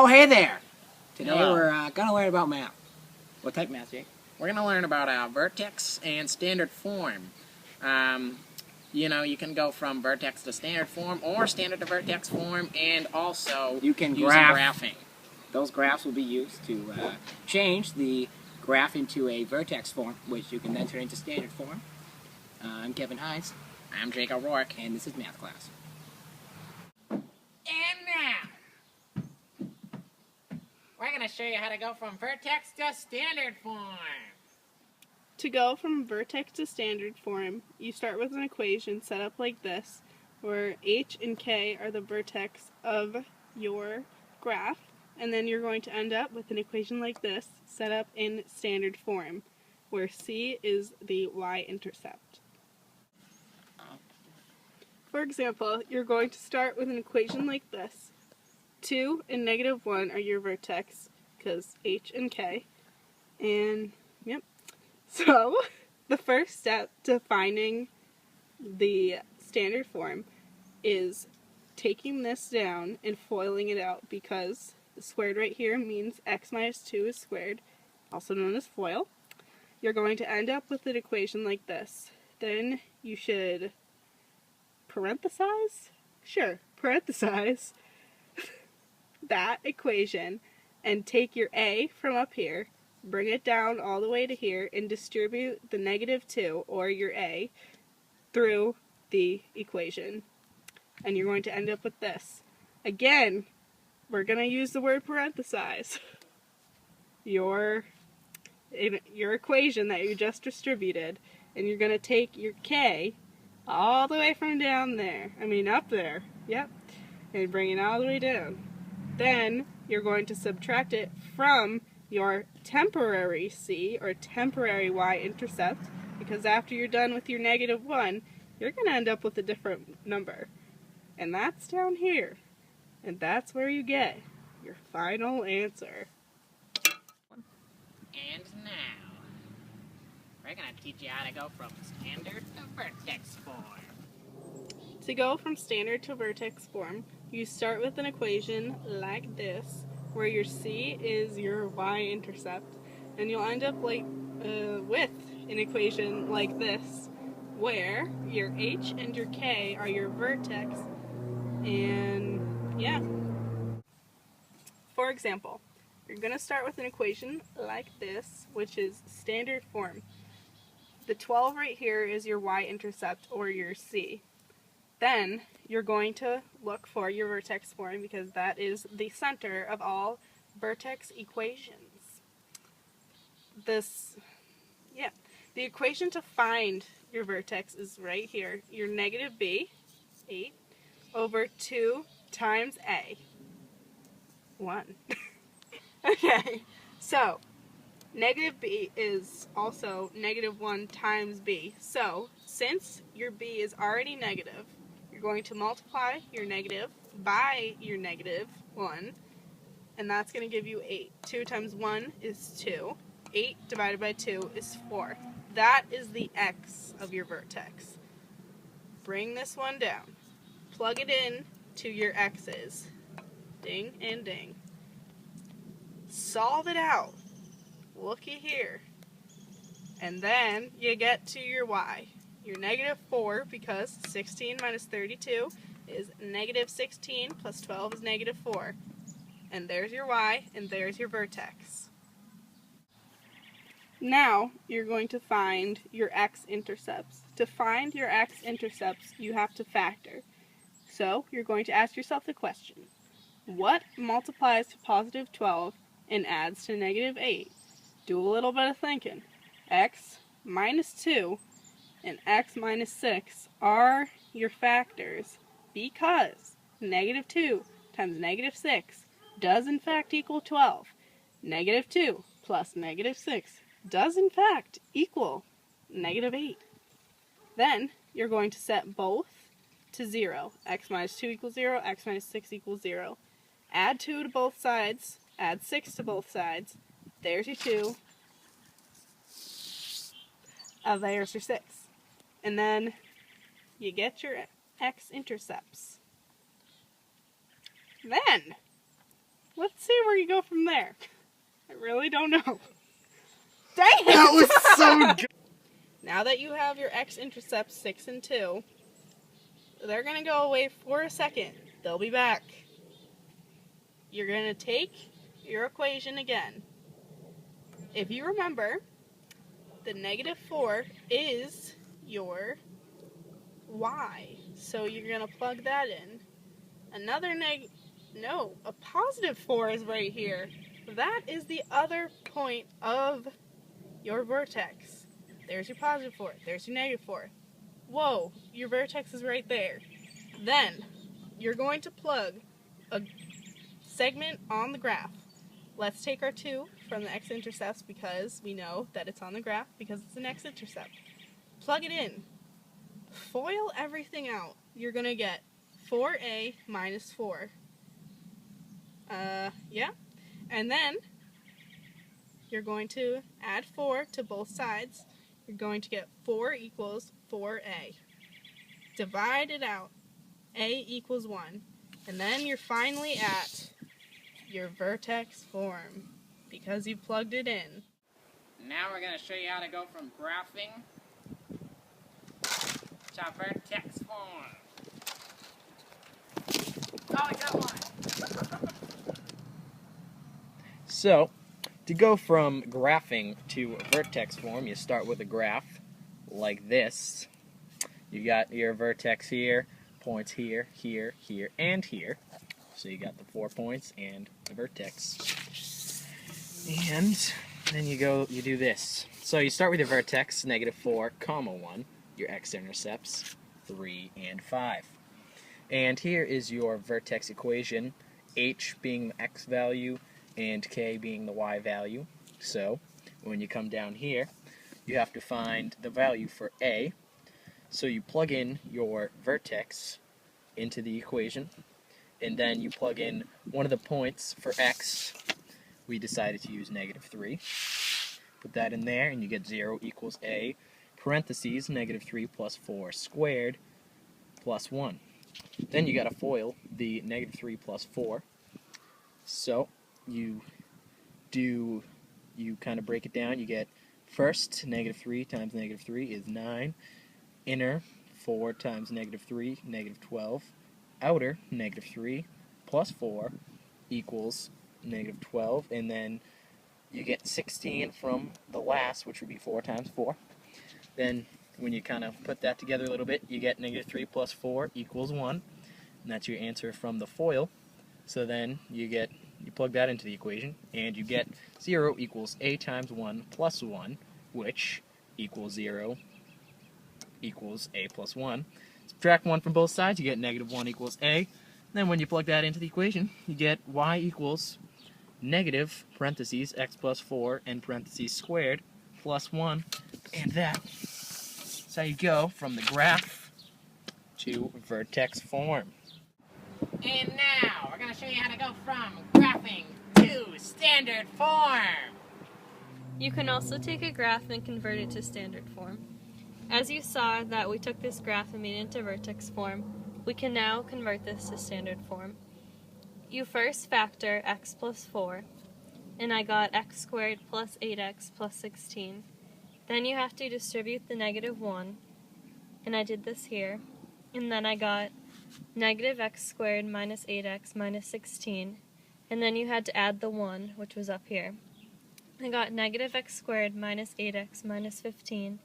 Oh, hey there. Today Hello. we're gonna learn about math. What type of math, Jake? We're going to learn about vertex and standard form. You can go from vertex to standard form or standard to vertex form, and also You can using graphing. Those graphs will be used to change the graph into a vertex form, which you can then turn into standard form. I'm Kevin Hines. I'm Jake O'Rourke. And this is math class. And now, we're going to show you how to go from vertex to standard form. To go from vertex to standard form, you start with an equation set up like this, where h and k are the vertex of your graph, and then you're going to end up with an equation like this, set up in standard form, where c is the y-intercept. For example, you're going to start with an equation like this. 2 and negative 1 are your vertex, because h and k, and yep. So, the first step to finding the standard form is taking this down and foiling it out, because the squared right here means x minus 2 is squared, also known as FOIL. You're going to end up with an equation like this. Then you should parenthesize that equation and take your a from up here, bring it down all the way to here, and distribute the negative 2, or your a, through the equation. And you're going to end up with this. Again, we're going to use the word parenthesize. Your equation that you just distributed, and you're going to take your k all the way from down there, up there, yep, and bring it all the way down. Then you're going to subtract it from your temporary c, or temporary y-intercept, because after you're done with your negative 1, you're going to end up with a different number. And that's down here. And that's where you get your final answer. And now, we're going to teach you how to go from standard to vertex form. To go from standard to vertex form, you start with an equation like this, where your c is your y-intercept, and you'll end up with an equation like this, where your h and your k are your vertex, and yeah. For example, you're going to start with an equation like this, which is standard form. The 12 right here is your y-intercept, or your c. Then you're going to look for your vertex form, because that is the center of all vertex equations. The equation to find your vertex is right here. Your negative b, 8, over 2 times a, 1. Okay, so negative b is also negative 1 times b. So, since your b is already negative, you're going to multiply your negative by your negative 1, and that's going to give you 8. 2 times 1 is 2. 8 divided by 2 is 4. That is the x of your vertex. Bring this one down. Plug it in to your x's. Ding and ding. Solve it out. Looky here. And then you get to your y. Your negative 4, because 16 minus 32 is negative 16, plus 12 is negative 4. And there's your y, and there's your vertex. Now you're going to find your x-intercepts. To find your x-intercepts, you have to factor. So you're going to ask yourself the question, what multiplies to positive 12 and adds to negative 8? Do a little bit of thinking. X minus 2 and x minus 6 are your factors, because negative 2 times negative 6 does in fact equal 12. Negative 2 plus negative 6 does in fact equal negative 8. Then you're going to set both to 0. X minus 2 equals 0, x minus 6 equals 0. Add 2 to both sides, add 6 to both sides. There's your 2. There's your 6. And then you get your x-intercepts. Then let's see where you go from there. I really don't know. Dang it! That was so good. Now that you have your x-intercepts 6 and 2, they're going to go away for a second. They'll be back. You're going to take your equation again. If you remember, the -4 is your y. So you're going to plug that in. A +4 is right here. That is the other point of your vertex. There's your +4. There's your -4. Whoa, your vertex is right there. Then, you're going to plug a segment on the graph. Let's take our 2 from the x-intercepts because we know that it's on the graph because it's an x-intercept. Plug it in. Foil everything out. You're going to get 4a minus 4. Yeah. And then, you're going to add 4 to both sides. You're going to get 4 equals 4a. Divide it out. A equals 1. And then you're finally at your vertex form because you plugged it in. Now we're going to show you how to go from graphing to vertex form. Oh, I got one! So, to go from graphing to vertex form, you start with a graph like this. You got your vertex here, points here, here, here, and here. So you got the 4 points and the vertex. And then you do this. So you start with your vertex, -4, 1, your x-intercepts, 3 and 5. And here is your vertex equation, h being the x value, and k being the y value. So, when you come down here, you have to find the value for a. So you plug in your vertex into the equation, and then you plug in one of the points for x. We decided to use -3. Put that in there, and you get 0 equals a, parentheses, -3 plus 4 squared, plus 1. Then you got to FOIL the -3 plus 4. So, you kind of break it down. You get first, -3 times -3 is 9. Inner, 4 times -3, -12. Outer, -3 plus 4 equals -12. And then you get 16 from the last, which would be 4 times 4. Then, when you kind of put that together a little bit, you get -3 plus 4 equals 1. And that's your answer from the FOIL. So then you plug that into the equation, and you get 0 equals a times 1 plus 1, which equals 0 equals a plus 1. Subtract 1 from both sides, you get -1 equals a. Then when you plug that into the equation, you get y equals negative, parentheses, x plus 4, and parentheses squared, plus 1. And that's how you go from the graph to vertex form. And now, we're going to show you how to go from graphing to standard form. You can also take a graph and convert it to standard form. As you saw that we took this graph and made it into vertex form, we can now convert this to standard form. You first factor x plus 4, and I got x squared plus 8x plus 16. Then you have to distribute the -1, and I did this here, and then I got -x squared minus 8x minus 16, and then you had to add the 1, which was up here. I got -x squared minus 8x minus 15,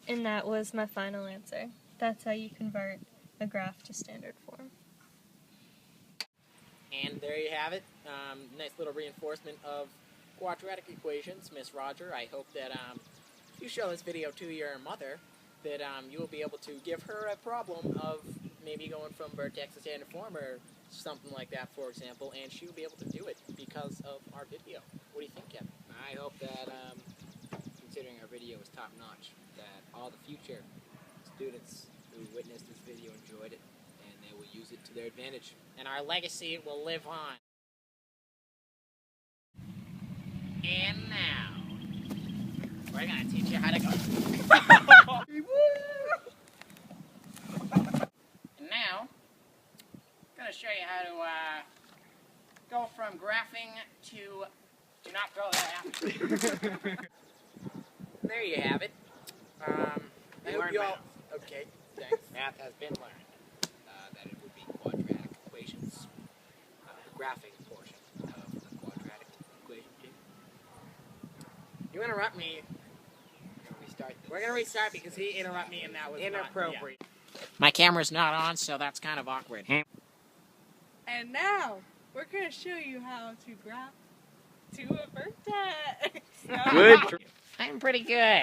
and that was my final answer. That's how you convert a graph to standard form. And there you have it. Nice little reinforcement of quadratic equations, Miss Roger. I hope that if you show this video to your mother, that you will be able to give her a problem of maybe going from vertex to standard form or something like that, for example, and she will be able to do it because of our video. What do you think, Kevin? I hope that, considering our video was top-notch, that all the future students who witnessed this video enjoyed it, and they will use it to their advantage. And our legacy will live on. And now, we're going to teach you how to go. And now, I'm going to show you how to go from graphing There you have it. I hope learned you all. math. Okay, thanks. Math has been learned that it would be quadratic equations. The graphing portion of the quadratic equation. You interrupt me. Restart this. We're gonna restart because he interrupted me and that was Inappropriate. My camera's not on, so that's kind of awkward. And now, we're going to show you how to graph to a vertex. Good. I'm pretty good.